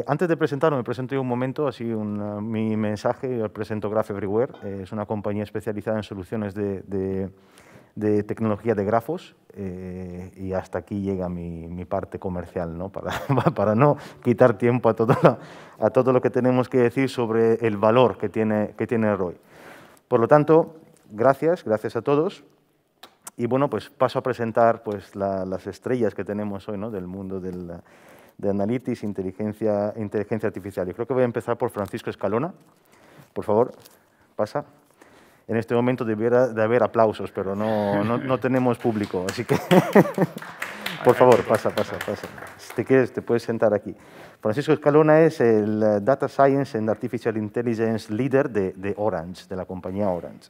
Antes de presentarme, me presento yo un momento, así mi mensaje, yo presento Graph Everywhere, es una compañía especializada en soluciones de tecnología de grafos y hasta aquí llega mi parte comercial, ¿no? Para no quitar tiempo a todo lo que tenemos que decir sobre el valor que tiene ROI. Por lo tanto, gracias a todos. Y bueno, pues paso a presentar pues, las estrellas que tenemos hoy, ¿no? Del mundo de Analytics, inteligencia artificial. Y creo que voy a empezar por Francisco Escalona. Por favor, pasa. En este momento debiera de haber aplausos, pero no tenemos público, así que por favor, pasa. Si te quieres, te puedes sentar aquí. Francisco Escalona es el Data Science and Artificial Intelligence Leader de Orange, de la compañía Orange.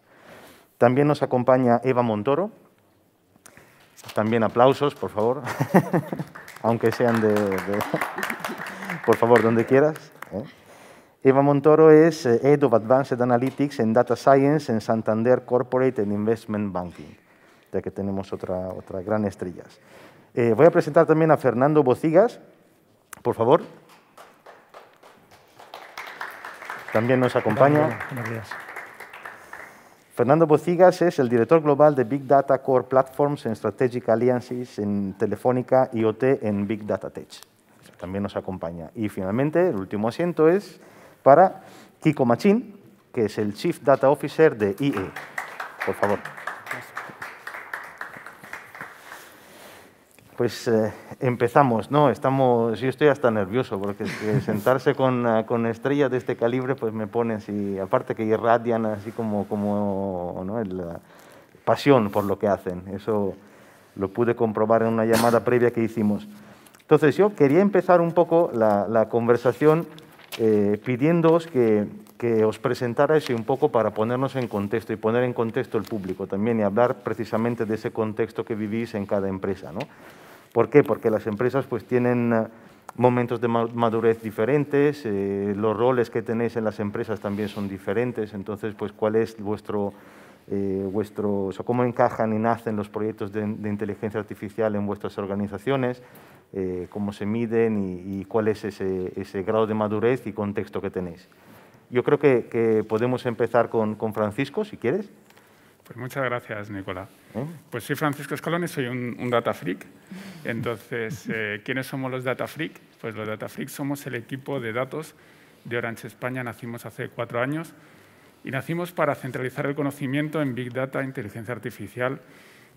También nos acompaña Eva Montoro. También aplausos, por favor, aunque sean por favor, donde quieras. Eva Montoro es Head of Advanced Analytics and Data Science en Santander Corporate and Investment Banking, ya que tenemos otra gran estrella. Voy a presentar también a Fernando Bocigas, por favor. También nos acompaña. Buenos días. Fernando Bocigas es el director global de Big Data Core Platforms and Strategic Alliances en Telefónica IoT en Big Data Tech. También nos acompaña. Y finalmente, el último asiento es para Kiko Machín, que es el Chief Data Officer de IE. Por favor. Pues empezamos, ¿no? Yo estoy hasta nervioso porque sentarse con estrellas de este calibre pues me pone así, aparte que irradian así como ¿no? La pasión por lo que hacen. Eso lo pude comprobar en una llamada previa que hicimos. Entonces yo quería empezar un poco la conversación pidiéndoos que os presentarais un poco para ponernos en contexto y poner en contexto el público también y hablar precisamente de ese contexto que vivís en cada empresa, ¿no? ¿Por qué? Porque las empresas pues tienen momentos de madurez diferentes, los roles que tenéis en las empresas también son diferentes, entonces pues cuál es o sea, cómo encajan y nacen los proyectos de inteligencia artificial en vuestras organizaciones, cómo se miden y cuál es ese grado de madurez y contexto que tenéis. Yo creo que podemos empezar con Francisco, si quieres. Pues muchas gracias, Nicolás. Pues soy Francisco Escalona y soy un data freak. Entonces, ¿quiénes somos los data freak? Pues los data freak somos el equipo de datos de Orange España. Nacimos hace 4 años y nacimos para centralizar el conocimiento en Big Data, inteligencia artificial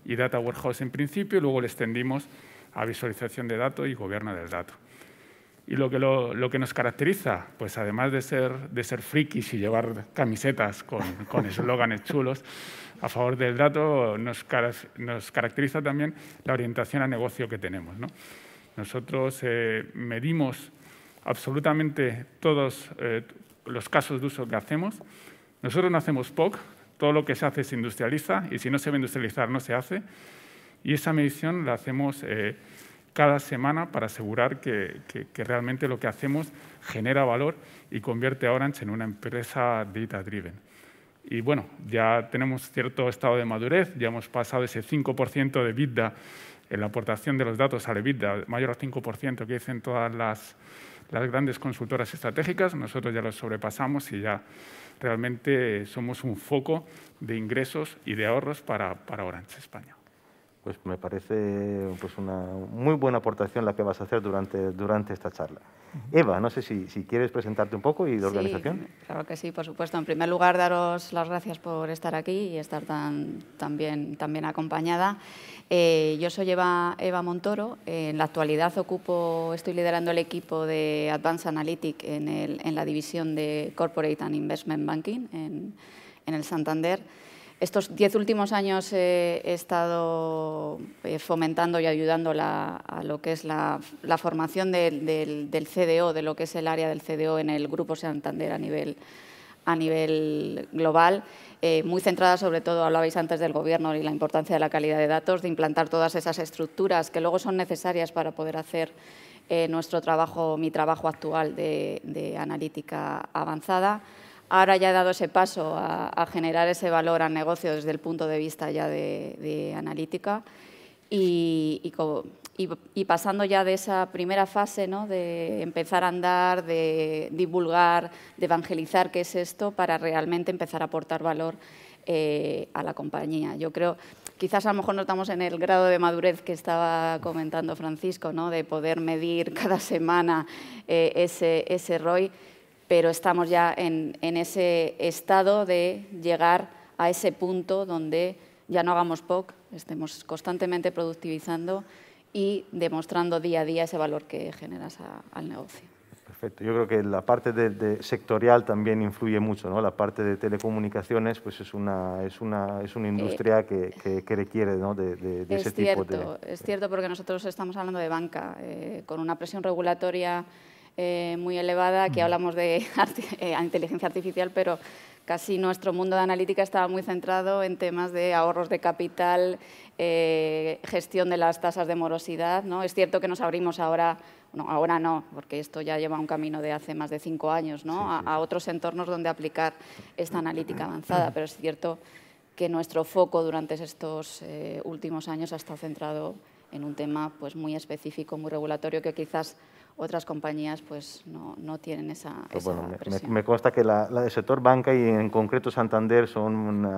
y Data Warehouse en principio, y luego le extendimos a visualización de datos y gobierno del dato. Y lo que nos caracteriza, pues además de ser frikis y llevar camisetas con eslóganes chulos a favor del dato, nos caracteriza también la orientación a negocio que tenemos, ¿no? Nosotros medimos absolutamente todos los casos de uso que hacemos. Nosotros no hacemos POC, todo lo que se hace se industrializa y si no se va a industrializar no se hace. Y esa medición la hacemos cada semana para asegurar que realmente lo que hacemos genera valor y convierte a Orange en una empresa data-driven. Y bueno, ya tenemos cierto estado de madurez, ya hemos pasado ese 5% de EBITDA en la aportación de los datos al EBITDA, mayor al 5% que dicen todas las grandes consultoras estratégicas. Nosotros ya lo sobrepasamos y ya realmente somos un foco de ingresos y de ahorros para Orange España. Pues me parece pues una muy buena aportación la que vas a hacer durante esta charla. Eva, no sé si quieres presentarte un poco y de organización. Sí, claro que sí, por supuesto. En primer lugar, daros las gracias por estar aquí y estar tan bien acompañada. Yo soy Eva Montoro. En la actualidad estoy liderando el equipo de Advanced Analytics en la división de Corporate and Investment Banking en el Santander. Estos 10 últimos años he estado fomentando y ayudando a lo que es la formación del CDO, de lo que es el área del CDO en el Grupo Santander a nivel global, muy centrada sobre todo, hablabais antes del Gobierno y la importancia de la calidad de datos, de implantar todas esas estructuras que luego son necesarias para poder hacer mi trabajo actual de analítica avanzada. Ahora ya he dado ese paso a generar ese valor al negocio desde el punto de vista ya de analítica Y pasando ya de esa primera fase, ¿no?, de empezar a andar, de divulgar, de evangelizar qué es esto, para realmente empezar a aportar valor a la compañía. Yo creo, quizás a lo mejor no estamos en el grado de madurez que estaba comentando Francisco, ¿no?, de poder medir cada semana ese ROI, pero estamos ya en ese estado de llegar a ese punto donde ya no hagamos POC, estemos constantemente productivizando y demostrando día a día ese valor que generas al negocio. Perfecto. Yo creo que la parte de sectorial también influye mucho, ¿no? La parte de telecomunicaciones pues es una industria que requiere, ¿no?, de ese tipo de... Es cierto, porque nosotros estamos hablando de banca, con una presión regulatoria muy elevada. Aquí hablamos de inteligencia artificial, pero casi nuestro mundo de analítica estaba muy centrado en temas de ahorros de capital, gestión de las tasas de morosidad, ¿no? Es cierto que nos abrimos ahora no, porque esto ya lleva un camino de hace más de 5 años, ¿no?, sí. a otros entornos donde aplicar esta analítica avanzada, pero es cierto que nuestro foco durante estos últimos años ha estado centrado en un tema pues muy específico, muy regulatorio, que quizás otras compañías pues no tienen esa presión. Me consta que la del sector banca y en concreto Santander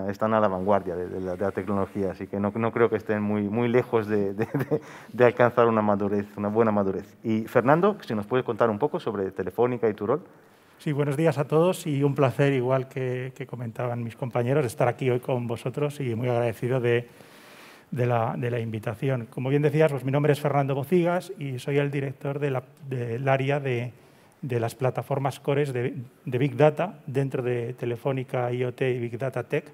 están a la vanguardia de la tecnología, así que no creo que estén muy lejos de alcanzar una buena madurez. Y Fernando, si nos puedes contar un poco sobre Telefónica y tu rol. Sí, buenos días a todos y un placer, igual que comentaban mis compañeros, estar aquí hoy con vosotros y muy agradecido de la invitación. Como bien decías, pues mi nombre es Fernando Bocigas y soy el director del área de las plataformas cores de Big Data dentro de Telefónica IoT y Big Data Tech.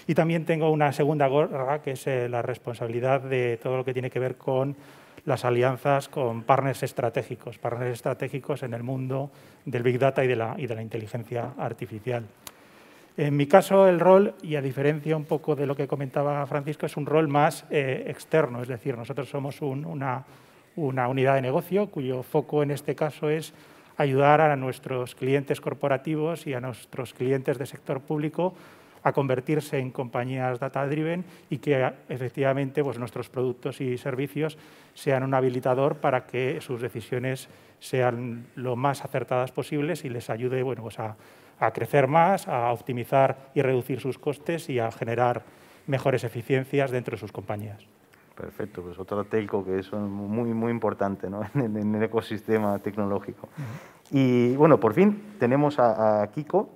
Y también tengo una segunda gorra, que es la responsabilidad de todo lo que tiene que ver con las alianzas con partners estratégicos en el mundo del Big Data y de la inteligencia artificial. En mi caso, el rol, y a diferencia un poco de lo que comentaba Francisco, es un rol más externo, es decir, nosotros somos una unidad de negocio cuyo foco en este caso es ayudar a nuestros clientes corporativos y a nuestros clientes de sector público a convertirse en compañías data-driven y que efectivamente pues, nuestros productos y servicios sean un habilitador para que sus decisiones sean lo más acertadas posibles y les ayude bueno, pues a crecer más, a optimizar y reducir sus costes y a generar mejores eficiencias dentro de sus compañías. Perfecto, pues otra telco que es muy importante, ¿no?, en el ecosistema tecnológico. Y bueno, por fin tenemos a Kiko.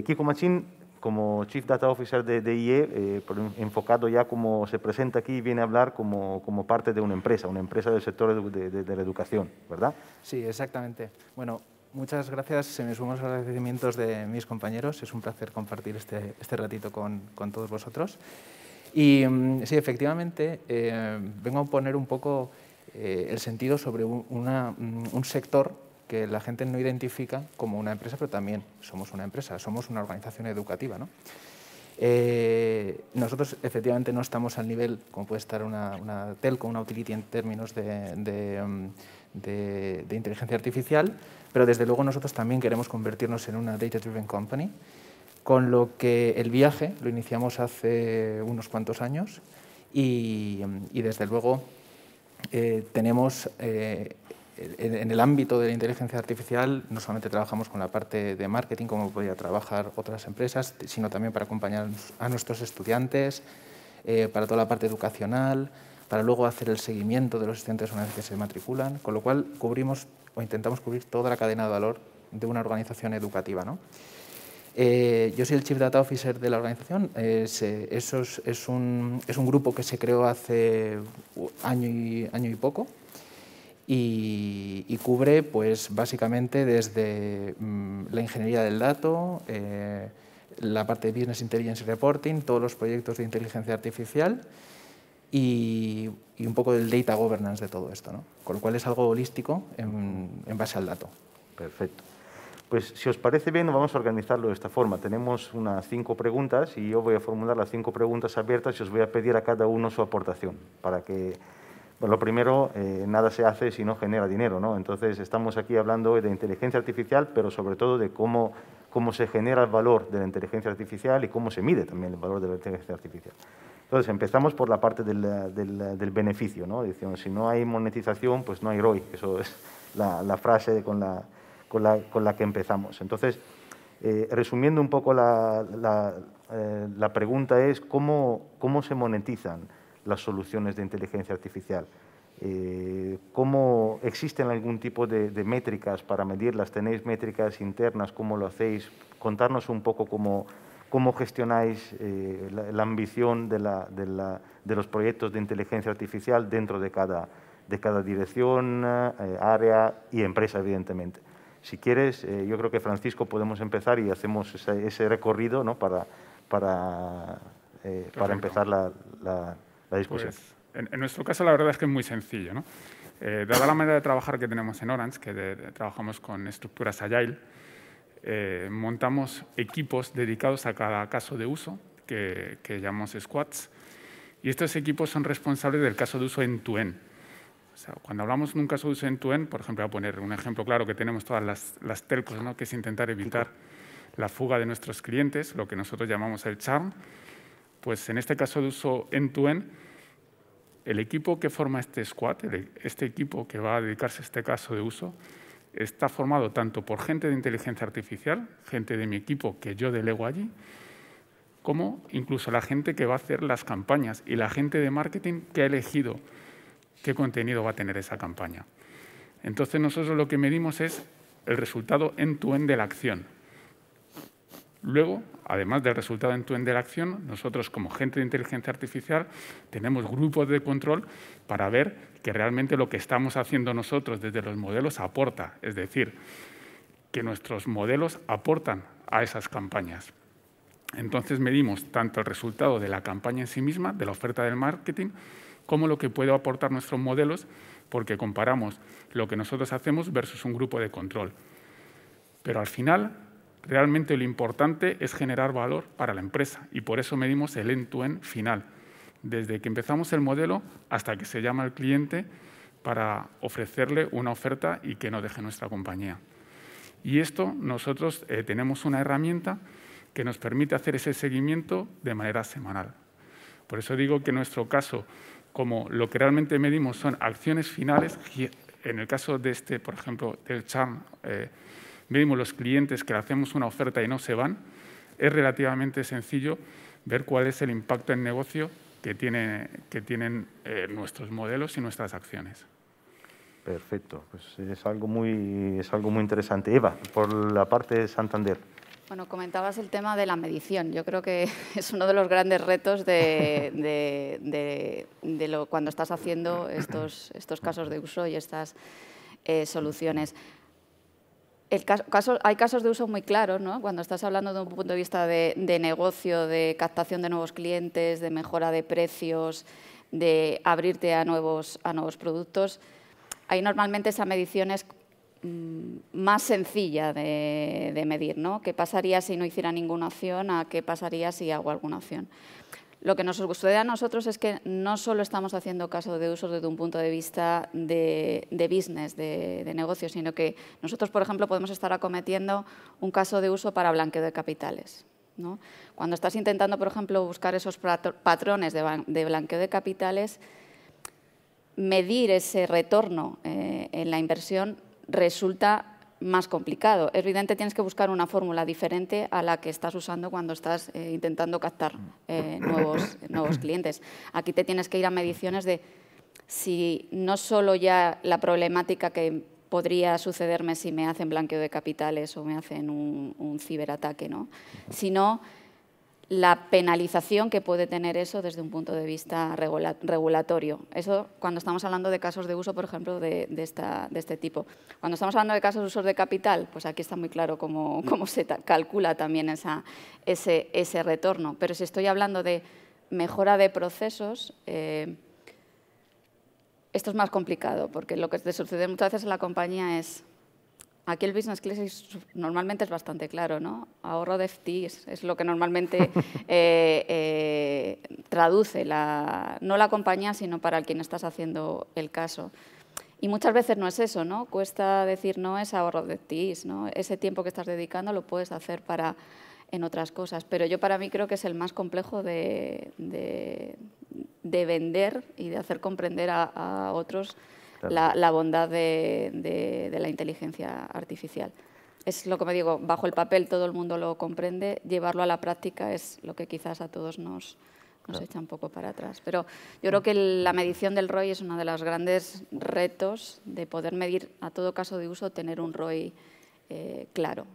Kiko Machín, como Chief Data Officer de IE, enfocado ya como se presenta aquí, viene a hablar como parte de una empresa del sector de la educación, ¿verdad? Sí, exactamente. Bueno, muchas gracias. Se me suman los agradecimientos de mis compañeros. Es un placer compartir este ratito con todos vosotros. Y sí, efectivamente, vengo a poner un poco el sentido sobre un sector que la gente no identifica como una empresa, pero también somos una empresa, somos una organización educativa, ¿no? Nosotros efectivamente no estamos al nivel como puede estar una telco, una utility en términos de inteligencia artificial, pero desde luego nosotros también queremos convertirnos en una data-driven company, con lo que el viaje lo iniciamos hace unos cuantos años y desde luego tenemos en el ámbito de la inteligencia artificial no solamente trabajamos con la parte de marketing como podría trabajar otras empresas, sino también para acompañar a nuestros estudiantes, para toda la parte educacional, para luego hacer el seguimiento de los estudiantes una vez que se matriculan, con lo cual cubrimos o intentamos cubrir toda la cadena de valor de una organización educativa, ¿no? Yo soy el Chief Data Officer de la organización. Eso es un grupo que se creó hace año y poco y cubre pues, básicamente desde la ingeniería del dato, la parte de Business Intelligence Reporting, todos los proyectos de inteligencia artificial y un poco del data governance de todo esto, ¿no? Con lo cual es algo holístico en base al dato. Perfecto. Pues si os parece bien, vamos a organizarlo de esta forma. Tenemos unas 5 preguntas y yo voy a formular las 5 preguntas abiertas y os voy a pedir a cada uno su aportación. Para que, bueno, lo primero, nada se hace si no genera dinero, ¿no? Entonces, estamos aquí hablando de inteligencia artificial, pero sobre todo de cómo se genera el valor de la inteligencia artificial y cómo se mide también el valor de la inteligencia artificial. Entonces, empezamos por la parte del beneficio, ¿no? Decimos, si no hay monetización, pues no hay ROI. Eso es la frase con la que empezamos. Entonces, resumiendo un poco la pregunta es ¿cómo se monetizan las soluciones de inteligencia artificial? ¿Cómo existen algún tipo de métricas para medirlas? ¿Tenéis métricas internas? ¿Cómo lo hacéis? Contarnos un poco cómo gestionáis la ambición de los proyectos de inteligencia artificial dentro de cada dirección, área y empresa, evidentemente. Si quieres, yo creo que Francisco podemos empezar y hacemos ese recorrido, ¿no? para empezar la discusión. Pues, en nuestro caso, la verdad es que es muy sencillo, ¿no? Dada la manera de trabajar que tenemos en Orange, que trabajamos con estructuras Agile, montamos equipos dedicados a cada caso de uso, que llamamos squads, y estos equipos son responsables del caso de uso end-to-end. O sea, cuando hablamos de un caso de uso end-to-end, por ejemplo, voy a poner un ejemplo claro que tenemos todas las telcos, ¿no? Que es intentar evitar la fuga de nuestros clientes, lo que nosotros llamamos el churn. Pues en este caso de uso end-to-end, el equipo que forma este squad, este equipo que va a dedicarse a este caso de uso, está formado tanto por gente de inteligencia artificial, gente de mi equipo que yo delego allí, como incluso la gente que va a hacer las campañas y la gente de marketing que ha elegido qué contenido va a tener esa campaña. Entonces, nosotros lo que medimos es el resultado end-to-end de la acción. Luego, además del resultado end-to-end de la acción, nosotros como gente de inteligencia artificial tenemos grupos de control para ver que realmente lo que estamos haciendo nosotros desde los modelos aporta, es decir, que nuestros modelos aportan a esas campañas. Entonces medimos tanto el resultado de la campaña en sí misma, de la oferta del marketing, como lo que puede aportar nuestros modelos, porque comparamos lo que nosotros hacemos versus un grupo de control. Pero al final, realmente lo importante es generar valor para la empresa y por eso medimos el end-to-end final, desde que empezamos el modelo hasta que se llama al cliente para ofrecerle una oferta y que no deje nuestra compañía. Y esto nosotros tenemos una herramienta que nos permite hacer ese seguimiento de manera semanal. Por eso digo que en nuestro caso, como lo que realmente medimos son acciones finales, en el caso de este, por ejemplo, del churn, medimos los clientes que le hacemos una oferta y no se van, es relativamente sencillo ver cuál es el impacto en negocio que tienen nuestros modelos y nuestras acciones. Perfecto, pues es algo muy interesante. Eva, por la parte de Santander. Bueno, comentabas el tema de la medición. Yo creo que es uno de los grandes retos cuando estás haciendo estos casos de uso y estas soluciones. Hay casos de uso muy claros, ¿no? Cuando estás hablando de un punto de vista de negocio, de captación de nuevos clientes, de mejora de precios, de abrirte a nuevos productos. Ahí normalmente esa medición es más sencilla de medir, ¿no? ¿Qué pasaría si no hiciera ninguna acción? ¿A qué pasaría si hago alguna acción? Lo que nos sucede a nosotros es que no solo estamos haciendo caso de uso desde un punto de vista de business, de negocio, sino que nosotros, por ejemplo, podemos estar acometiendo un caso de uso para blanqueo de capitales, ¿no? Cuando estás intentando, por ejemplo, buscar esos patrones de blanqueo de capitales, medir ese retorno en la inversión resulta más complicado. Es evidente, tienes que buscar una fórmula diferente a la que estás usando cuando estás intentando captar nuevos clientes. Aquí te tienes que ir a mediciones de si no solo ya la problemática que podría sucederme si me hacen blanqueo de capitales o me hacen un ciberataque, ¿no? Sino la penalización que puede tener eso desde un punto de vista regulatorio. Eso cuando estamos hablando de casos de uso, por ejemplo, de este tipo. Cuando estamos hablando de casos de uso de capital, pues aquí está muy claro cómo se calcula también ese retorno. Pero si estoy hablando de mejora de procesos, esto es más complicado, porque lo que te sucede muchas veces en la compañía es... Aquí el business case normalmente es bastante claro, ¿no? Ahorro de FTEs es lo que normalmente traduce, no la compañía, sino para quien estás haciendo el caso. Y muchas veces no es eso, ¿no? Cuesta decir no es ahorro de FTEs, ¿no? Ese tiempo que estás dedicando lo puedes hacer en otras cosas. Pero yo para mí creo que es el más complejo de de vender y de hacer comprender a otros la bondad de la inteligencia artificial. Es lo que me digo, bajo el papel todo el mundo lo comprende, llevarlo a la práctica es lo que quizás a todos nos echa un poco para atrás. Pero yo creo que la medición del ROI es uno de los grandes retos de poder medir, a todo caso de uso, tener un ROI claro.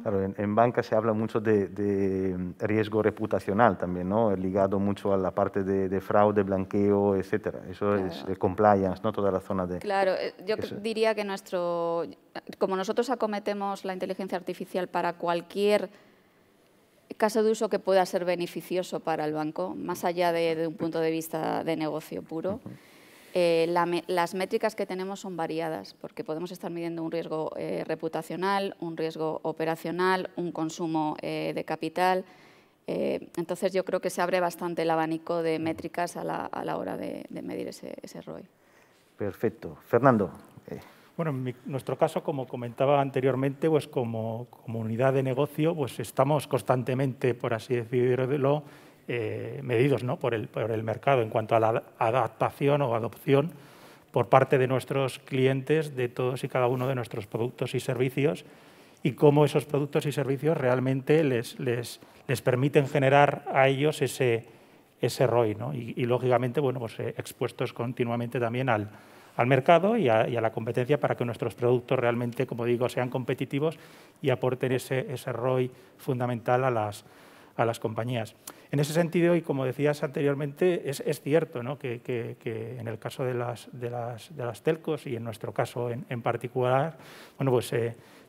Claro, en banca se habla mucho de riesgo reputacional también, ¿no? Ligado mucho a la parte de fraude, blanqueo, etcétera. Eso es compliance, ¿no? Toda la zona de... Claro, yo diría que como nosotros acometemos la inteligencia artificial para cualquier caso de uso que pueda ser beneficioso para el banco, más allá de un punto de vista de negocio puro, las métricas que tenemos son variadas, porque podemos estar midiendo un riesgo reputacional, un riesgo operacional, un consumo de capital. Entonces, yo creo que se abre bastante el abanico de métricas a la hora de medir ese ROI. Perfecto. Fernando. Bueno, en nuestro caso, como comentaba anteriormente, pues como unidad de negocio, pues estamos constantemente, por así decirlo, medidos, ¿no? por el mercado en cuanto a la adaptación o adopción por parte de nuestros clientes de todos y cada uno de nuestros productos y servicios y cómo esos productos y servicios realmente les permiten generar a ellos ese ROI, ¿no? Y lógicamente, bueno, pues expuestos continuamente también al mercado y a la competencia para que nuestros productos realmente, como digo, sean competitivos y aporten ese ROI fundamental a las compañías. En ese sentido, y como decías anteriormente, es cierto, ¿no? que en el caso de las telcos y en nuestro caso en particular, bueno, pues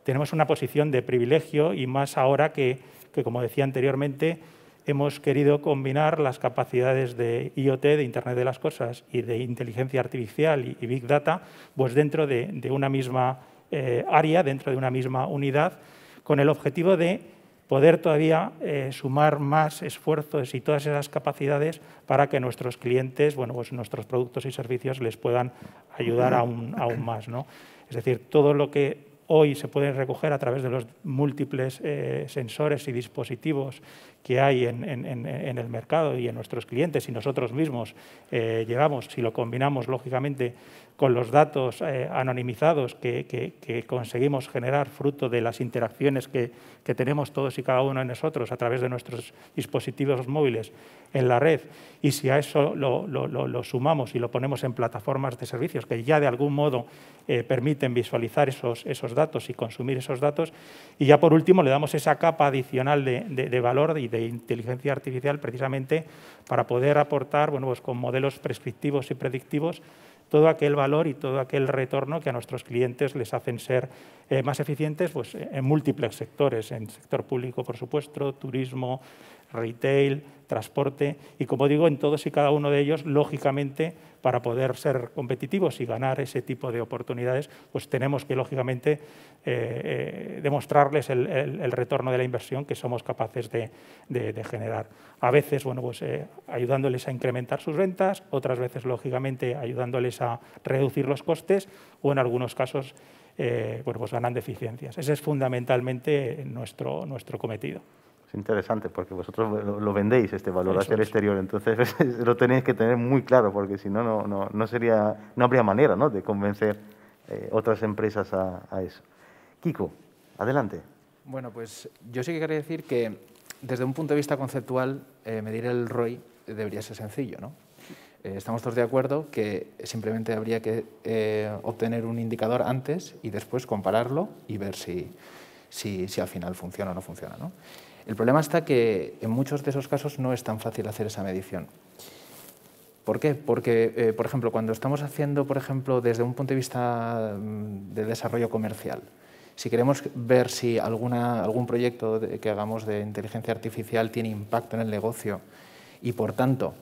tenemos una posición de privilegio y más ahora que, como decía anteriormente, hemos querido combinar las capacidades de IoT, de Internet de las Cosas y de inteligencia artificial y Big Data, pues dentro de una misma área, dentro de una misma unidad, con el objetivo de poder todavía sumar más esfuerzos y todas esas capacidades para que nuestros clientes, bueno, pues nuestros productos y servicios les puedan ayudar aún más, ¿no? Es decir, todo lo que hoy se puede recoger a través de los múltiples sensores y dispositivos que hay en el mercado y en nuestros clientes y nosotros mismos llevamos, si lo combinamos lógicamente con los datos anonimizados que conseguimos generar fruto de las interacciones que tenemos todos y cada uno de nosotros a través de nuestros dispositivos móviles en la red, y si a eso lo sumamos y lo ponemos en plataformas de servicios que ya de algún modo permiten visualizar esos datos y consumir esos datos, y ya por último le damos esa capa adicional de valor y de inteligencia artificial precisamente para poder aportar, bueno, pues con modelos prescriptivos y predictivos todo aquel valor y todo aquel retorno que a nuestros clientes les hacen ser más eficientes, pues, en múltiples sectores, en sector público, por supuesto, turismo, retail, transporte, y como digo, en todos y cada uno de ellos, lógicamente, para poder ser competitivos y ganar ese tipo de oportunidades, pues tenemos que, lógicamente, demostrarles el retorno de la inversión que somos capaces de generar. A veces, bueno, pues ayudándoles a incrementar sus ventas, otras veces, lógicamente, ayudándoles a reducir los costes o, en algunos casos, bueno, pues ganando eficiencias. Ese es fundamentalmente nuestro cometido. Es interesante porque vosotros lo vendéis, este valor hacia el exterior, entonces lo tenéis que tener muy claro porque si no, no habría manera, ¿no?, de convencer otras empresas a eso. Kiko, adelante. Bueno, pues yo sí que quería decir que desde un punto de vista conceptual medir el ROI debería ser sencillo, ¿no? Estamos todos de acuerdo que simplemente habría que obtener un indicador antes y después compararlo y ver si al final funciona o no funciona, ¿no? El problema está que en muchos de esos casos no es tan fácil hacer esa medición. ¿Por qué? Porque, por ejemplo, cuando estamos haciendo, por ejemplo, desde un punto de vista de desarrollo comercial, si queremos ver si algún proyecto que hagamos de inteligencia artificial tiene impacto en el negocio y, por tanto,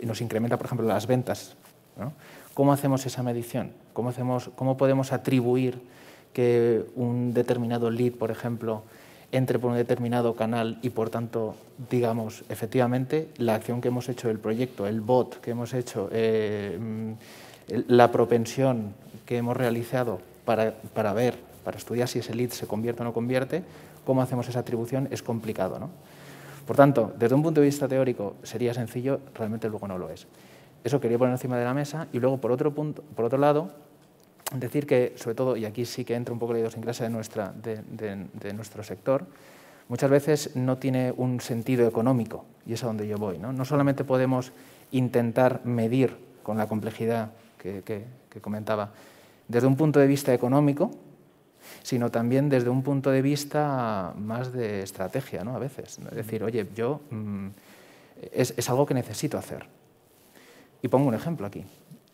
nos incrementa, por ejemplo, las ventas, ¿no? ¿Cómo hacemos esa medición? ¿Cómo podemos atribuir que un determinado lead, por ejemplo, entre por un determinado canal y, por tanto, digamos, efectivamente, la acción que hemos hecho del proyecto, el bot que hemos hecho, la propensión que hemos realizado para estudiar si ese lead se convierte o no convierte, cómo hacemos esa atribución es complicado, ¿no? Por tanto, desde un punto de vista teórico sería sencillo, realmente luego no lo es. Eso quería poner encima de la mesa y luego, por otro lado, decir que, sobre todo, y aquí sí que entra un poco la idiosincrasia de nuestro sector, muchas veces no tiene un sentido económico, y es a donde yo voy, ¿no? No solamente podemos intentar medir con la complejidad que comentaba desde un punto de vista económico, sino también desde un punto de vista más de estrategia, ¿no? A veces. Es decir, oye, es algo que necesito hacer. Y pongo un ejemplo aquí.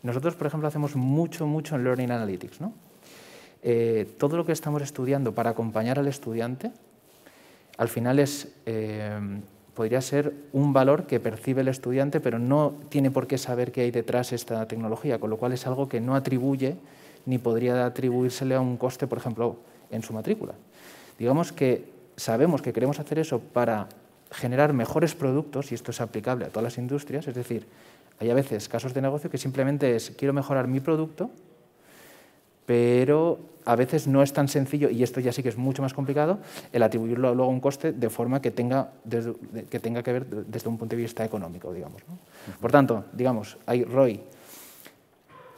Nosotros, por ejemplo, hacemos mucho en Learning Analytics, ¿no? Todo lo que estamos estudiando para acompañar al estudiante, al final podría ser un valor que percibe el estudiante, pero no tiene por qué saber qué hay detrás de esta tecnología, con lo cual es algo que no atribuye ni podría atribuírsele a un coste, por ejemplo, en su matrícula. Digamos que sabemos que queremos hacer eso para generar mejores productos, y esto es aplicable a todas las industrias, es decir, hay a veces casos de negocio que simplemente es quiero mejorar mi producto, pero a veces no es tan sencillo, y esto ya sí que es mucho más complicado, el atribuirlo luego a un coste de forma que tenga que ver desde un punto de vista económico, digamos, ¿no? Por tanto, digamos, hay ROI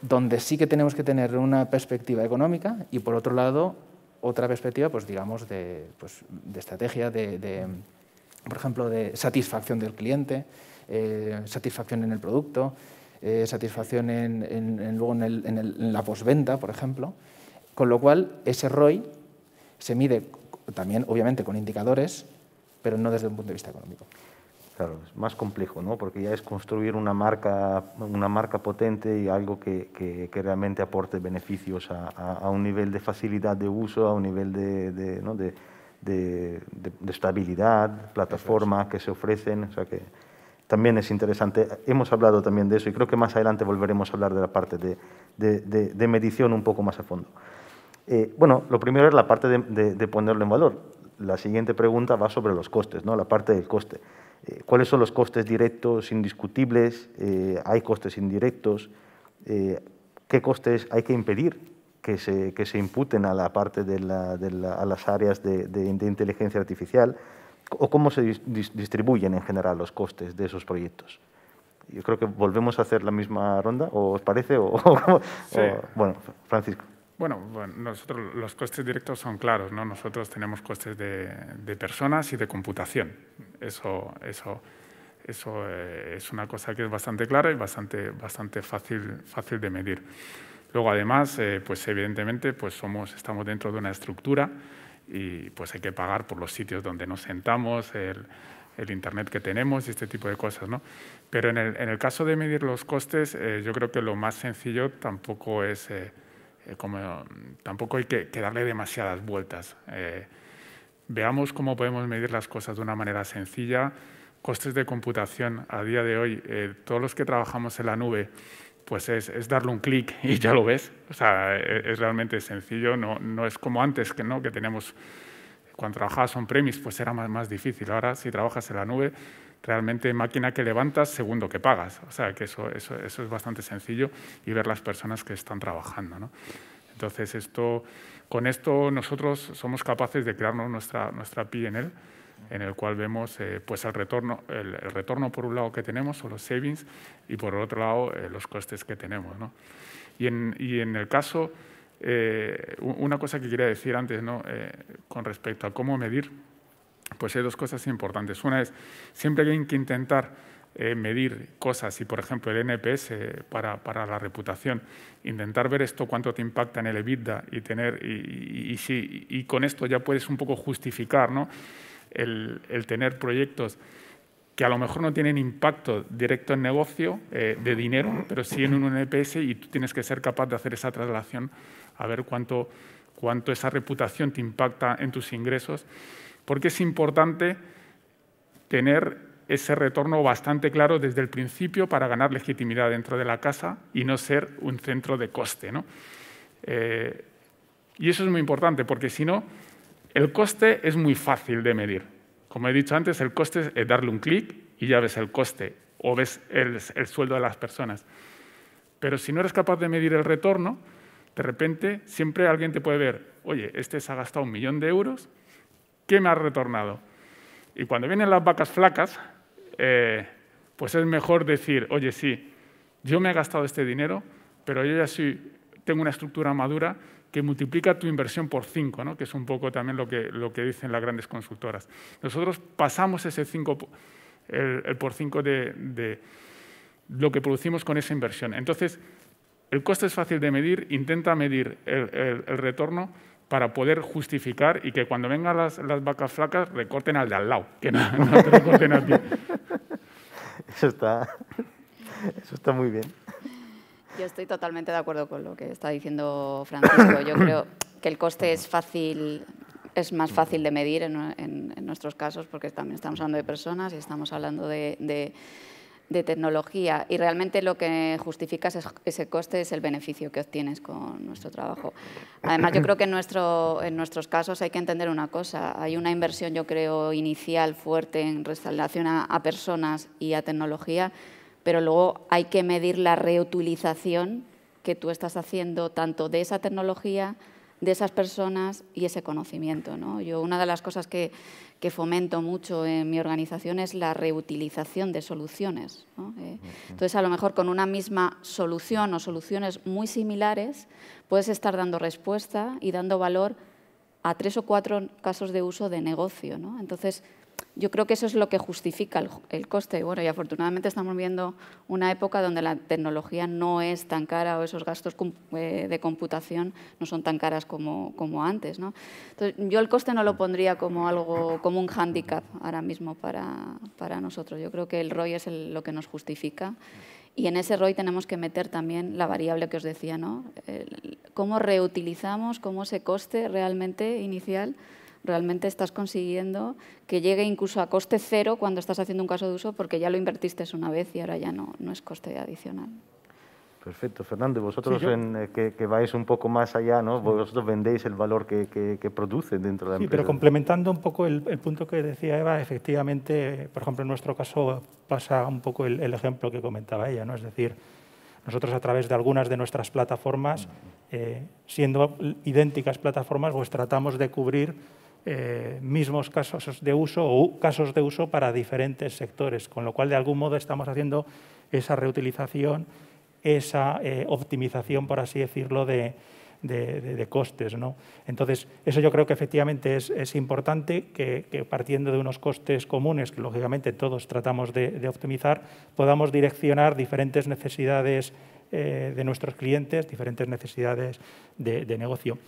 donde sí que tenemos que tener una perspectiva económica y, por otro lado, otra perspectiva, pues digamos, de estrategia, por ejemplo, de satisfacción del cliente, satisfacción en el producto, satisfacción luego en la postventa, por ejemplo. Con lo cual, ese ROI se mide también, obviamente, con indicadores, pero no desde un punto de vista económico. Claro, es más complejo, ¿no? Porque ya es construir una marca potente y algo que realmente aporte beneficios a un nivel de facilidad de uso, a un nivel de estabilidad, plataforma que se ofrecen, o sea que también es interesante. Hemos hablado también de eso y creo que más adelante volveremos a hablar de la parte de medición un poco más a fondo. Bueno, lo primero es la parte de ponerlo en valor. La siguiente pregunta va sobre los costes, ¿no? La parte del coste. ¿Cuáles son los costes directos indiscutibles? ¿Hay costes indirectos? ¿Qué costes hay que impedir que se imputen a la parte a las áreas de inteligencia artificial? ¿O cómo se distribuyen en general los costes de esos proyectos? Yo creo que volvemos a hacer la misma ronda, ¿o os parece? Sí. Bueno, Francisco. Bueno, nosotros los costes directos son claros, ¿no? Nosotros tenemos costes de personas y de computación. Eso es una cosa que es bastante clara y bastante fácil de medir. Luego, además, pues evidentemente, pues estamos dentro de una estructura y pues hay que pagar por los sitios donde nos sentamos, el internet que tenemos y este tipo de cosas, ¿no? Pero en el caso de medir los costes, yo creo que lo más sencillo tampoco es tampoco hay que darle demasiadas vueltas. Veamos cómo podemos medir las cosas de una manera sencilla. Costes de computación a día de hoy, todos los que trabajamos en la nube, pues es darle un clic y ya lo ves. O sea, es realmente sencillo, no es como antes que teníamos, cuando trabajabas on-premise, pues era más difícil. Ahora, si trabajas en la nube, realmente máquina que levantas, segundo que pagas. O sea, que eso es bastante sencillo y ver las personas que están trabajando, ¿no? Entonces, con esto nosotros somos capaces de crearnos nuestra P&L, en el cual vemos pues el retorno por un lado que tenemos, o los savings, y por otro lado los costes que tenemos, ¿no? Y en el caso, una cosa que quería decir antes, ¿no? Con respecto a cómo medir, pues hay dos cosas importantes. Una es, siempre hay que intentar medir cosas y, por ejemplo, el NPS para la reputación, intentar ver esto cuánto te impacta en el EBITDA y con esto ya puedes un poco justificar, ¿no? el tener proyectos que a lo mejor no tienen impacto directo en negocio de dinero, pero sí en un NPS, y tú tienes que ser capaz de hacer esa traslación a ver cuánto esa reputación te impacta en tus ingresos, porque es importante tener ese retorno bastante claro desde el principio para ganar legitimidad dentro de la casa y no ser un centro de coste, ¿no? Y eso es muy importante, porque si no, el coste es muy fácil de medir. Como he dicho antes, el coste es darle un clic y ya ves el coste o ves el sueldo de las personas. Pero si no eres capaz de medir el retorno, de repente siempre alguien te puede ver, oye, este se ha gastado 1 millón de euros, ¿qué me ha retornado? Y cuando vienen las vacas flacas, pues es mejor decir, oye, sí, yo me he gastado este dinero, pero yo ya sí tengo una estructura madura que multiplica tu inversión por 5, ¿no? Que es un poco también lo que dicen las grandes consultoras. Nosotros pasamos ese 5, el por 5 de lo que producimos con esa inversión. Entonces, el coste es fácil de medir, intenta medir el retorno para poder justificar y que cuando vengan las vacas flacas recorten al de al lado, que no te recorten a ti. Eso está muy bien. Yo estoy totalmente de acuerdo con lo que está diciendo Francisco. Yo creo que el coste es más fácil de medir en nuestros casos porque también estamos hablando de personas y estamos hablando de tecnología y realmente lo que justifica ese coste es el beneficio que obtienes con nuestro trabajo. Además, yo creo que en nuestros casos hay que entender una cosa. Hay una inversión, yo creo, inicial fuerte en relación a personas y a tecnología, pero luego hay que medir la reutilización que tú estás haciendo tanto de esa tecnología, de esas personas y ese conocimiento, ¿no? Yo una de las cosas que fomento mucho en mi organización es la reutilización de soluciones, ¿no? Entonces, a lo mejor con una misma solución o soluciones muy similares puedes estar dando respuesta y dando valor a 3 o 4 casos de uso de negocio, ¿no? Entonces, yo creo que eso es lo que justifica el coste. Bueno, y afortunadamente estamos viendo una época donde la tecnología no es tan cara o esos gastos de computación no son tan caras como antes, ¿no? Entonces, yo el coste no lo pondría como un hándicap ahora mismo para nosotros. Yo creo que el ROI es lo que nos justifica y en ese ROI tenemos que meter también la variable que os decía, ¿no? Cómo reutilizamos, cómo ese coste realmente inicial realmente estás consiguiendo que llegue incluso a coste cero cuando estás haciendo un caso de uso porque ya lo invertiste una vez y ahora ya no es coste adicional. Perfecto. Fernando, vosotros que vais un poco más allá, ¿no? Vosotros vendéis el valor que produce dentro de la empresa. Sí, pero complementando un poco el punto que decía Eva, efectivamente, por ejemplo, en nuestro caso pasa un poco el ejemplo que comentaba ella, ¿no? Es decir, nosotros a través de algunas de nuestras plataformas, siendo idénticas plataformas, pues tratamos de cubrir mismos casos de uso o casos de uso para diferentes sectores, con lo cual de algún modo estamos haciendo esa reutilización, esa optimización, por así decirlo, de costes, ¿no? Entonces, eso yo creo que efectivamente es importante que partiendo de unos costes comunes, que lógicamente todos tratamos de optimizar, podamos direccionar diferentes necesidades de nuestros clientes, diferentes necesidades de negocio.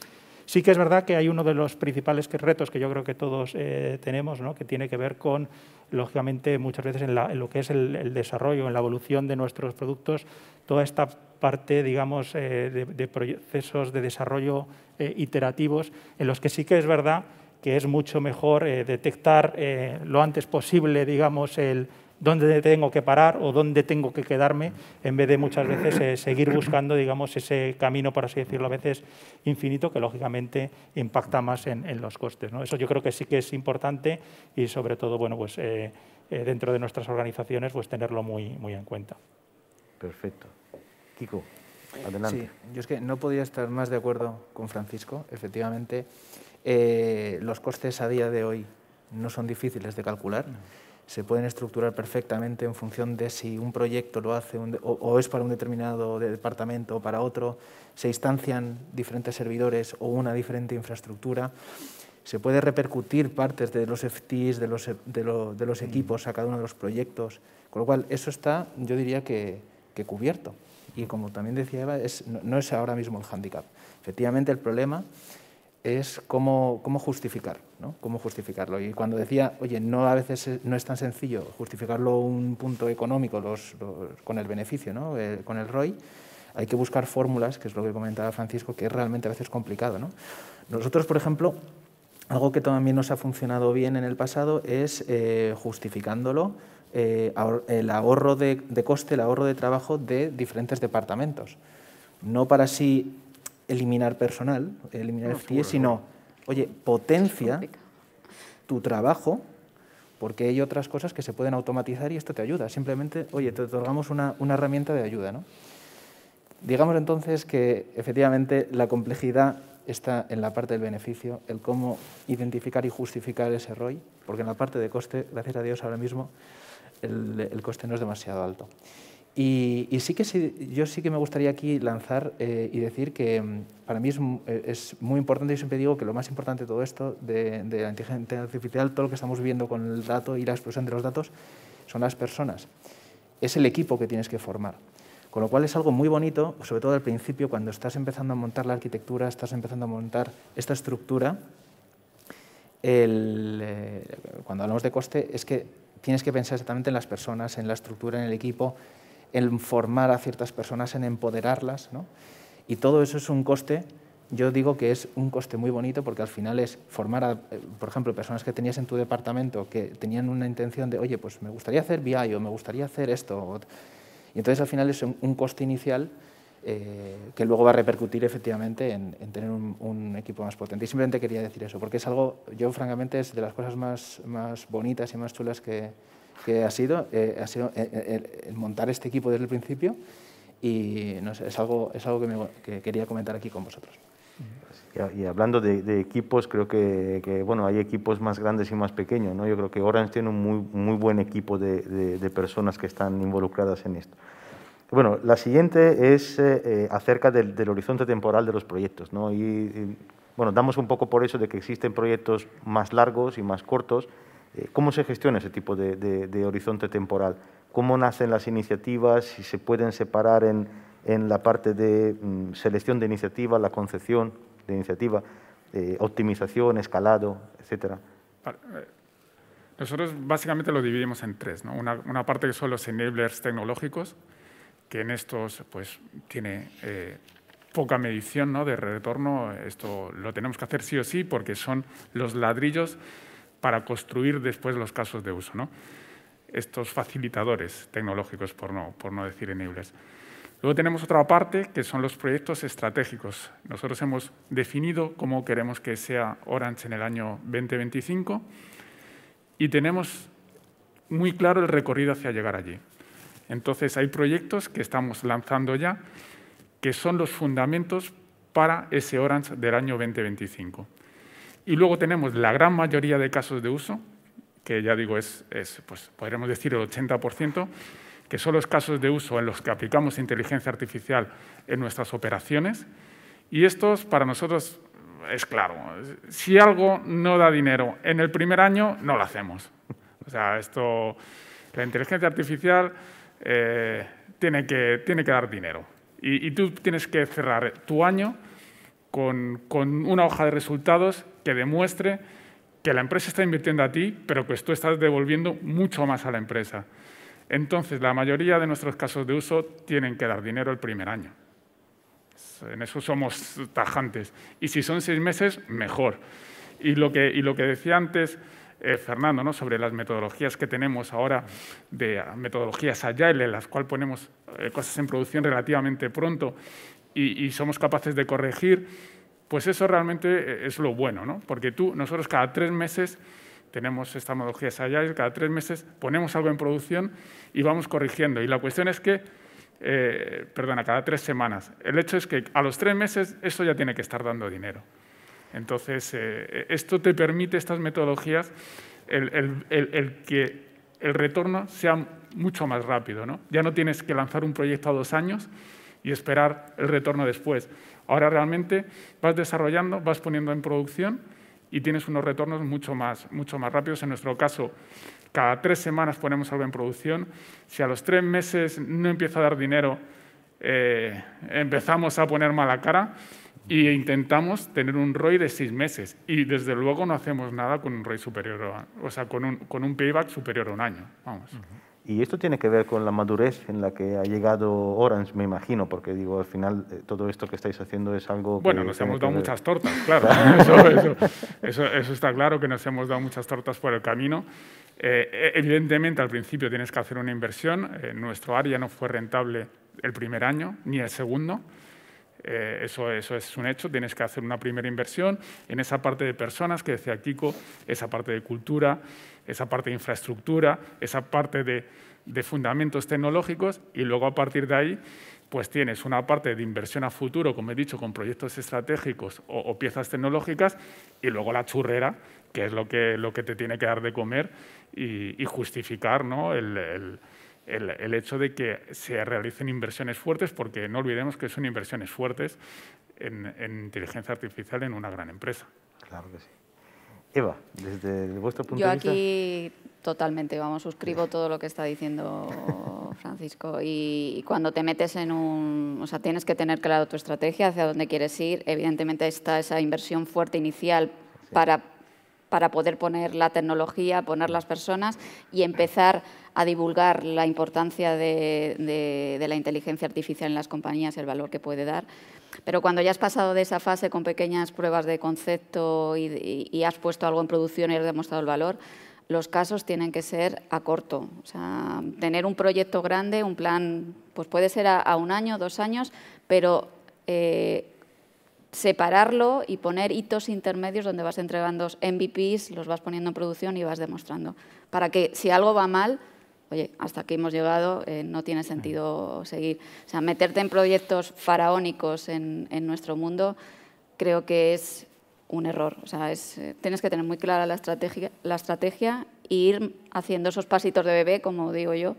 Sí que es verdad que hay uno de los principales retos que yo creo que todos tenemos, ¿no? Que tiene que ver con, lógicamente, muchas veces en lo que es el desarrollo, en la evolución de nuestros productos, toda esta parte, digamos, de procesos de desarrollo iterativos, en los que sí que es verdad que es mucho mejor detectar lo antes posible, digamos, dónde tengo que parar o dónde tengo que quedarme, en vez de muchas veces seguir buscando, digamos, ese camino, por así decirlo, a veces infinito, que lógicamente impacta más en los costes, ¿no? Eso yo creo que sí que es importante y sobre todo, bueno, pues dentro de nuestras organizaciones, pues tenerlo muy en cuenta. Perfecto. Kiko, adelante. Sí, yo es que no podría estar más de acuerdo con Francisco. Efectivamente, los costes a día de hoy no son difíciles de calcular. Se pueden estructurar perfectamente en función de si un proyecto lo hace o es para un determinado departamento o para otro, se instancian diferentes servidores o una diferente infraestructura. Se puede repercutir partes de los FTs, de los equipos a cada uno de los proyectos, con lo cual eso está, yo diría que cubierto. Y como también decía Eva, no es ahora mismo el hándicap. Efectivamente, el problema es cómo justificar, ¿no? Cómo justificarlo. Y cuando decía, oye, a veces no es tan sencillo justificarlo un punto económico con el beneficio, ¿no? Con el ROI, hay que buscar fórmulas, que es lo que comentaba Francisco, que es realmente a veces complicado, ¿no? Nosotros, por ejemplo, algo que también nos ha funcionado bien en el pasado es justificándolo el ahorro de coste, el ahorro de trabajo de diferentes departamentos. No para así eliminar personal, eliminar FTE, sino, oye, potencia tu trabajo porque hay otras cosas que se pueden automatizar y esto te ayuda. Simplemente, oye, te otorgamos una herramienta de ayuda, ¿no? Digamos entonces que efectivamente la complejidad está en la parte del beneficio, el cómo identificar y justificar ese ROI, porque en la parte de coste, gracias a Dios, ahora mismo el coste no es demasiado alto. Y yo sí que me gustaría aquí lanzar y decir que para mí es muy importante, yo siempre digo que lo más importante de todo esto, de la inteligencia artificial, todo lo que estamos viviendo con el dato y la explosión de los datos, son las personas. Es el equipo que tienes que formar. Con lo cual es algo muy bonito, sobre todo al principio, cuando estás empezando a montar la arquitectura, estás empezando a montar esta estructura, cuando hablamos de coste, es que tienes que pensar exactamente en las personas, en la estructura, en el equipo, en formar a ciertas personas, en empoderarlas, ¿no? Y todo eso es un coste, yo digo que es un coste muy bonito porque al final es formar a, por ejemplo, personas que tenías en tu departamento que tenían una intención de, oye, pues me gustaría hacer BI o me gustaría hacer esto. Y entonces al final es un coste inicial que luego va a repercutir efectivamente en tener un equipo más potente. Y simplemente quería decir eso, porque es algo, yo francamente es de las cosas más bonitas y más chulas que ha sido el montar este equipo desde el principio y no sé, es algo que quería comentar aquí con vosotros. Y hablando de equipos, creo que bueno, hay equipos más grandes y más pequeños, ¿no? Yo creo que Orange tiene un muy buen equipo de personas que están involucradas en esto. Bueno, la siguiente es acerca del horizonte temporal de los proyectos, ¿no? Y bueno, damos un poco por eso de que existen proyectos más largos y más cortos. ¿Cómo se gestiona ese tipo de horizonte temporal? ¿Cómo nacen las iniciativas? Si se pueden separar en la parte de selección de iniciativa, la concepción de iniciativa, optimización, escalado, etcétera. Nosotros básicamente lo dividimos en tres, ¿no? Una parte que son los enablers tecnológicos, que en estos pues tiene poca medición, ¿no?, de retorno. Esto lo tenemos que hacer sí o sí porque son los ladrillos para construir después los casos de uso, ¿no? Estos facilitadores tecnológicos, por no decir enablers. Luego tenemos otra parte que son los proyectos estratégicos. Nosotros hemos definido cómo queremos que sea Orange en el año 2025 y tenemos muy claro el recorrido hacia llegar allí. Entonces, hay proyectos que estamos lanzando ya que son los fundamentos para ese Orange del año 2025. Y luego tenemos la gran mayoría de casos de uso, que ya digo pues, podríamos decir el 80%, que son los casos de uso en los que aplicamos inteligencia artificial en nuestras operaciones. Y estos, para nosotros, es claro. Si algo no da dinero en el primer año, no lo hacemos. O sea, la inteligencia artificial tiene que dar dinero. Y tú tienes que cerrar tu año con una hoja de resultados que demuestre que la empresa está invirtiendo a ti, pero que tú estás devolviendo mucho más a la empresa. Entonces, la mayoría de nuestros casos de uso tienen que dar dinero el primer año. En eso somos tajantes. Y si son 6 meses, mejor. Y lo que decía antes Fernando, ¿no?, sobre las metodologías que tenemos ahora, de metodologías agile, en las cuales ponemos cosas en producción relativamente pronto y somos capaces de corregir, pues eso realmente es lo bueno, ¿no? Porque nosotros cada 3 meses tenemos estas metodologías agile, cada 3 meses ponemos algo en producción y vamos corrigiendo. Y la cuestión es que, cada 3 semanas. El hecho es que a los 3 meses eso ya tiene que estar dando dinero. Entonces, esto te permite, estas metodologías, el que el retorno sea mucho más rápido, ¿no? Ya no tienes que lanzar un proyecto a 2 años y esperar el retorno después. Ahora realmente vas desarrollando, vas poniendo en producción y tienes unos retornos mucho más rápidos. En nuestro caso, cada 3 semanas ponemos algo en producción. Si a los 3 meses no empieza a dar dinero, empezamos a poner mala cara e intentamos tener un ROI de 6 meses. Y desde luego no hacemos nada con un ROI superior, con un payback superior a 1 año. Vamos. Y esto tiene que ver con la madurez en la que ha llegado Orange, me imagino, porque digo, al final todo esto que estáis haciendo es algo que... Bueno, nos hemos dado muchas tortas, claro. Eso está claro, que nos hemos dado muchas tortas por el camino. Evidentemente, al principio tienes que hacer una inversión. Nuestro área no fue rentable el primer año, ni el segundo. Eso es un hecho, tienes que hacer una primera inversión en esa parte de personas que decía Kiko, esa parte de cultura, esa parte de infraestructura, esa parte de de fundamentos tecnológicos y luego a partir de ahí pues tienes una parte de inversión a futuro, como he dicho, con proyectos estratégicos o piezas tecnológicas y luego la churrera, que es lo que te tiene que dar de comer y justificar, ¿no?, el hecho de que se realicen inversiones fuertes, porque no olvidemos que son inversiones fuertes en inteligencia artificial en una gran empresa. Claro que sí. Eva, desde vuestro punto de vista. Yo aquí totalmente, suscribo todo lo que está diciendo Francisco. Y cuando te metes en o sea, tienes que tener claro tu estrategia, hacia dónde quieres ir. Evidentemente está esa inversión fuerte inicial para poder poner la tecnología, poner las personas y empezar a divulgar la importancia de la inteligencia artificial en las compañías y el valor que puede dar. Pero cuando ya has pasado de esa fase con pequeñas pruebas de concepto y has puesto algo en producción y has demostrado el valor, los casos tienen que ser a corto. O sea, tener un proyecto grande, un plan, pues puede ser a 1 año, 2 años, pero separarlo y poner hitos intermedios donde vas entregando MVPs, los vas poniendo en producción y vas demostrando. Para que si algo va mal, oye, hasta aquí hemos llegado, no tiene sentido seguir. O sea, meterte en proyectos faraónicos en nuestro mundo creo que es un error. O sea, tienes que tener muy clara la estrategia e ir haciendo esos pasitos de bebé, como digo yo,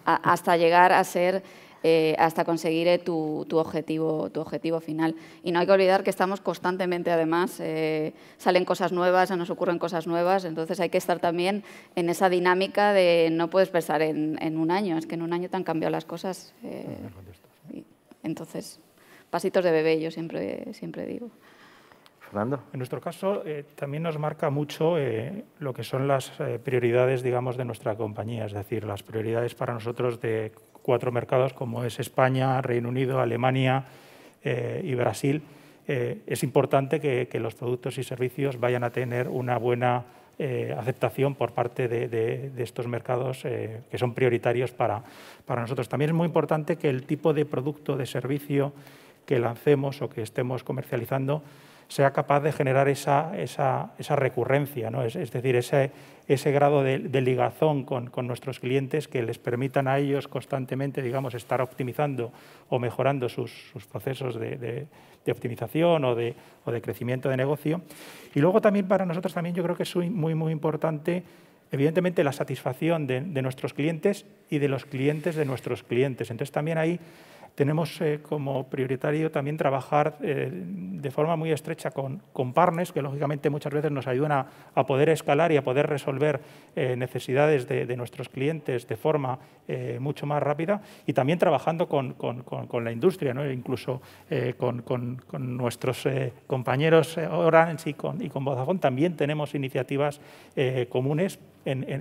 hasta llegar a ser, hasta conseguir tu objetivo final. Y no hay que olvidar que estamos constantemente, además, salen cosas nuevas, se nos ocurren cosas nuevas, entonces hay que estar también en esa dinámica de no puedes pensar en 1 año, es que en 1 año te han cambiado las cosas. Entonces, pasitos de bebé, yo siempre digo. Fernando. En nuestro caso, también nos marca mucho lo que son las prioridades, digamos, de nuestra compañía, es decir, las prioridades para nosotros de 4 mercados como es España, Reino Unido, Alemania y Brasil. Es importante que los productos y servicios vayan a tener una buena aceptación por parte de estos mercados que son prioritarios para nosotros. También es muy importante que el tipo de producto, de servicio que lancemos o que estemos comercializando sea capaz de generar esa recurrencia, ¿no? Es decir, ese grado de ligazón con nuestros clientes que les permitan a ellos constantemente, digamos, estar optimizando o mejorando sus procesos de optimización o de crecimiento de negocio. Y luego también para nosotros también yo creo que es muy, muy importante, evidentemente, la satisfacción de nuestros clientes y de los clientes de nuestros clientes. Entonces también ahí tenemos como prioritario también trabajar de forma muy estrecha con partners que, lógicamente, muchas veces nos ayudan a poder escalar y a poder resolver necesidades de nuestros clientes de forma mucho más rápida y también trabajando con la industria, ¿no? Incluso con nuestros compañeros Orange y con Vodafone también tenemos iniciativas comunes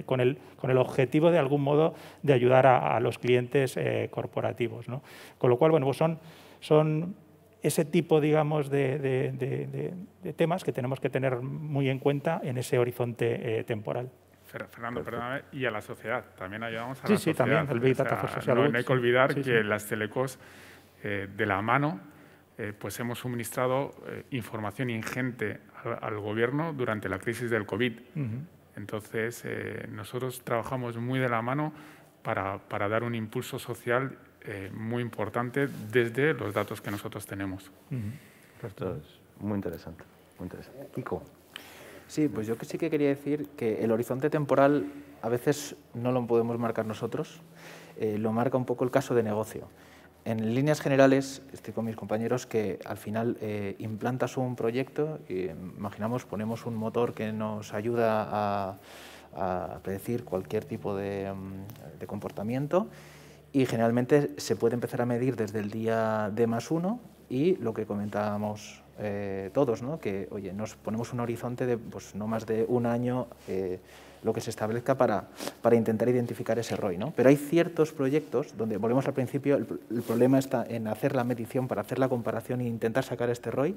con el objetivo, de algún modo, de ayudar a los clientes corporativos, ¿no? Con lo cual, bueno, pues son ese tipo, digamos, de temas que tenemos que tener muy en cuenta en ese horizonte temporal. Fernando, perdóname, y a la sociedad. También ayudamos a la sociedad. Sí, también, el Big Data for Social Good. No hay que olvidar que las telecos, de la mano, pues hemos suministrado información ingente al Gobierno durante la crisis del COVID. Entonces, nosotros trabajamos muy de la mano para dar un impulso social muy importante desde los datos que nosotros tenemos. Esto es muy interesante, muy interesante. Kiko. Sí, pues yo sí que quería decir que el horizonte temporal a veces no lo podemos marcar nosotros, lo marca un poco el caso de negocio. En líneas generales, estoy con mis compañeros que al final implantas un proyecto y ponemos un motor que nos ayuda a predecir cualquier tipo de comportamiento y generalmente se puede empezar a medir desde el día D+1 y lo que comentábamos todos, ¿no? Que oye, nos ponemos un horizonte de pues, no más de 1 año lo que se establezca para intentar identificar ese ROI, ¿no? Pero hay ciertos proyectos donde, volvemos al principio, el problema está en hacer la medición para hacer la comparación e intentar sacar este ROI.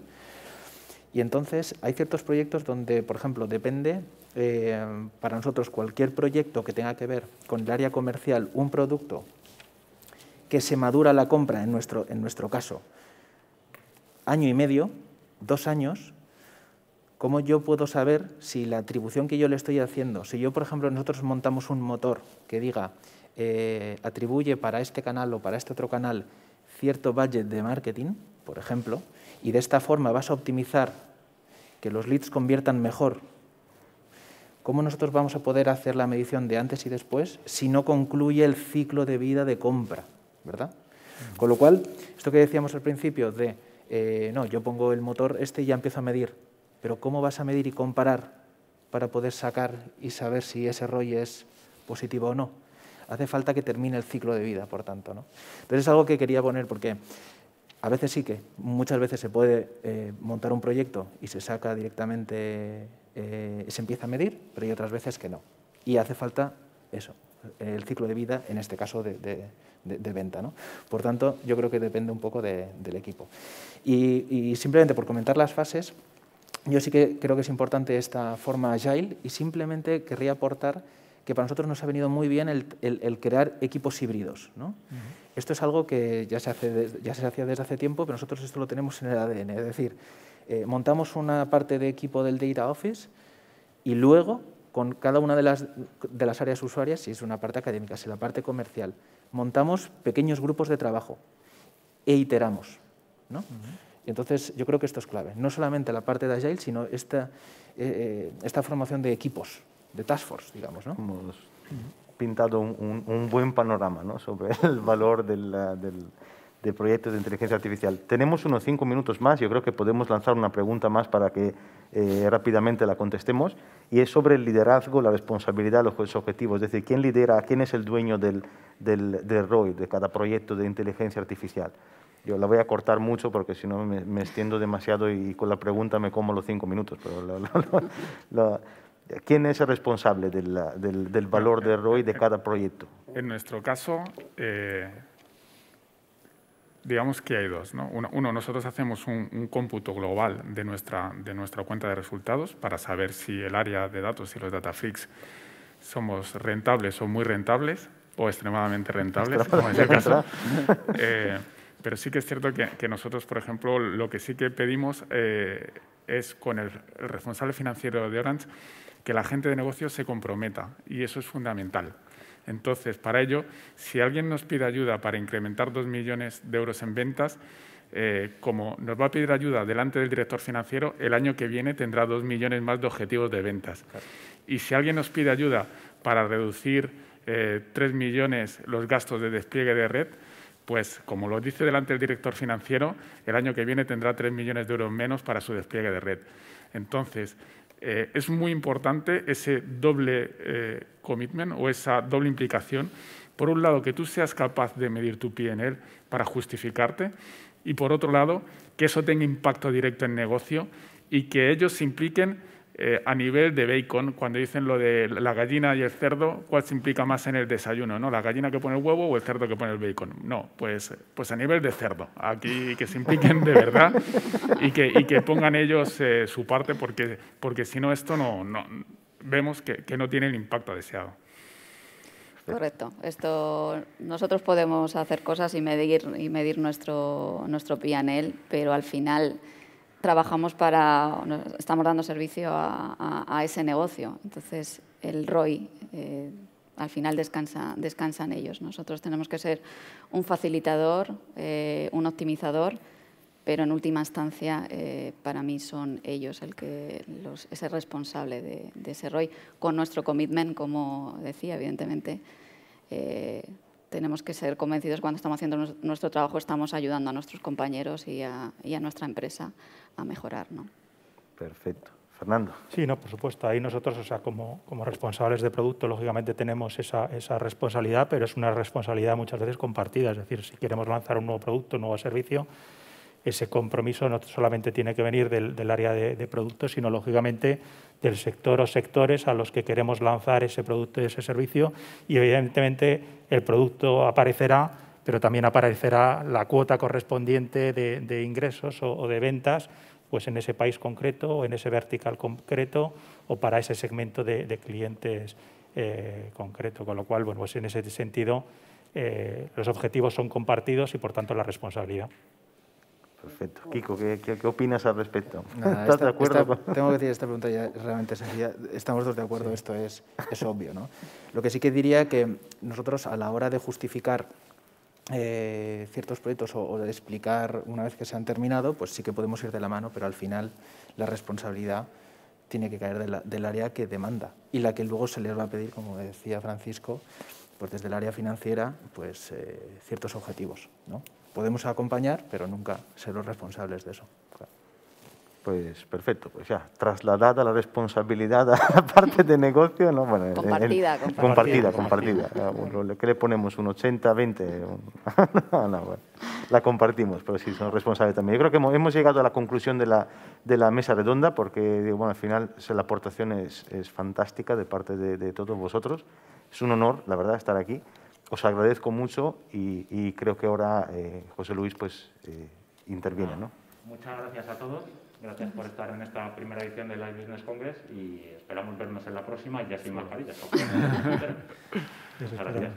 Y entonces hay ciertos proyectos donde, por ejemplo, depende para nosotros cualquier proyecto que tenga que ver con el área comercial, un producto que se madura la compra, en nuestro caso, 1 año y medio, 2 años, ¿cómo yo puedo saber si la atribución que yo le estoy haciendo, si yo, por ejemplo, nosotros montamos un motor que diga atribuye para este canal o para este otro canal cierto budget de marketing, por ejemplo, y de esta forma vas a optimizar que los leads conviertan mejor, ¿cómo nosotros vamos a poder hacer la medición de antes y después si no concluye el ciclo de vida de compra, ¿verdad? Con lo cual, esto que decíamos al principio de, no, yo pongo el motor y ya empiezo a medir, pero ¿cómo vas a medir y comparar para poder sacar y saber si ese ROI es positivo o no? Hace falta que termine el ciclo de vida, por tanto, ¿no? Entonces es algo que quería poner porque a veces sí que, muchas veces se puede montar un proyecto y se saca directamente, se empieza a medir, pero hay otras veces que no. Y hace falta eso, el ciclo de vida, en este caso de venta, ¿no? Por tanto, yo creo que depende un poco del equipo. Y simplemente por comentar las fases, yo sí que creo que es importante esta forma agile y simplemente querría aportar que para nosotros nos ha venido muy bien el crear equipos híbridos, ¿no? Esto es algo que ya se hacía desde hace tiempo, pero nosotros esto lo tenemos en el ADN. Es decir, montamos una parte de equipo del Data Office y luego, con cada una de las áreas usuarias, si es una parte académica, si es la parte comercial, montamos pequeños grupos de trabajo e iteramos, ¿no? Entonces, yo creo que esto es clave. No solamente la parte de Agile, sino esta formación de equipos, de task force, digamos, ¿no? Hemos pintado un buen panorama, ¿no?, sobre el valor de proyectos de inteligencia artificial. Tenemos unos 5 minutos más, yo creo que podemos lanzar una pregunta más para que rápidamente la contestemos, y es sobre el liderazgo, la responsabilidad, los objetivos, es decir, quién lidera, quién es el dueño del ROI, de cada proyecto de inteligencia artificial. Yo la voy a cortar mucho porque si no me extiendo demasiado y con la pregunta me como los 5 minutos, pero ¿quién es el responsable del valor de ROI de cada proyecto? En nuestro caso, digamos que hay dos, ¿no? Uno, nosotros hacemos un cómputo global de nuestra cuenta de resultados para saber si el área de datos y los data freaks somos rentables o muy rentables o extremadamente rentables, como es el caso. Pero sí que es cierto que nosotros, por ejemplo, lo que sí que pedimos es con el responsable financiero de Orange que la gente de negocio se comprometa, y eso es fundamental. Entonces, para ello, si alguien nos pide ayuda para incrementar 2 millones de euros en ventas, como nos va a pedir ayuda delante del director financiero, el año que viene tendrá 2 millones más de objetivos de ventas. Claro. Y si alguien nos pide ayuda para reducir 3 millones los gastos de despliegue de red, pues, como lo dice delante el director financiero, el año que viene tendrá 3 millones de euros menos para su despliegue de red. Entonces, es muy importante ese doble commitment o esa doble implicación. Por un lado, que tú seas capaz de medir tu P&L para justificarte, y por otro lado, que eso tenga impacto directo en negocio y que ellos se impliquen a nivel de bacon. Cuando dicen lo de la gallina y el cerdo, ¿cuál se implica más en el desayuno, ¿no? ¿La gallina que pone el huevo o el cerdo que pone el bacon? No, pues a nivel de cerdo. Aquí que se impliquen de verdad y que pongan ellos su parte, porque si no, esto no vemos que no tiene el impacto deseado. Correcto. Nosotros podemos hacer cosas y medir nuestro P&L, pero al final estamos dando servicio a ese negocio. Entonces, el ROI al final descansa en ellos. Nosotros tenemos que ser un facilitador, un optimizador, pero en última instancia, para mí son ellos ese responsable de ese ROI, con nuestro commitment, como decía, evidentemente. Tenemos que ser convencidos cuando estamos haciendo nuestro trabajo, estamos ayudando a nuestros compañeros y a nuestra empresa a mejorar, ¿no? Perfecto. Fernando. Sí, no, por supuesto. Ahí nosotros, como responsables de producto, lógicamente tenemos esa responsabilidad, pero es una responsabilidad muchas veces compartida. Es decir, si queremos lanzar un nuevo producto, un nuevo servicio, ese compromiso no solamente tiene que venir del área de productos, sino, lógicamente, del sector o sectores a los que queremos lanzar ese producto y ese servicio. Y, evidentemente, el producto aparecerá, pero también aparecerá la cuota correspondiente de ingresos o de ventas, pues en ese país concreto o en ese vertical concreto o para ese segmento de clientes concreto. Con lo cual, bueno, pues en ese sentido, los objetivos son compartidos y, por tanto, la responsabilidad. Perfecto. Kiko, ¿qué opinas al respecto? Nada, ¿Estás de acuerdo? Tengo que decir, esta pregunta ya es realmente sencilla. Estamos todos de acuerdo, esto es obvio, ¿no? Lo que sí que diría que nosotros, a la hora de justificar ciertos proyectos o de explicar una vez que se han terminado, pues sí que podemos ir de la mano, pero al final la responsabilidad tiene que caer del área que demanda y la que luego se les va a pedir, como decía Francisco, pues desde el área financiera, pues ciertos objetivos, ¿no? Podemos acompañar, pero nunca ser los responsables de eso. Claro. Pues perfecto, pues ya, trasladada la responsabilidad a la parte de negocio, ¿no? Bueno, compartida. ¿Qué le ponemos? ¿Un 80-20? No, bueno, la compartimos, pero sí, son responsables también. Yo creo que hemos llegado a la conclusión de la mesa redonda, porque bueno, al final la aportación es fantástica de parte de todos vosotros. Es un honor, la verdad, estar aquí. Os agradezco mucho y creo que ahora José Luis pues interviene, ¿no? Muchas gracias a todos. Gracias por estar en esta primera edición del Live Business Congress y esperamos vernos en la próxima, ya sin mascarillas. Muchas gracias.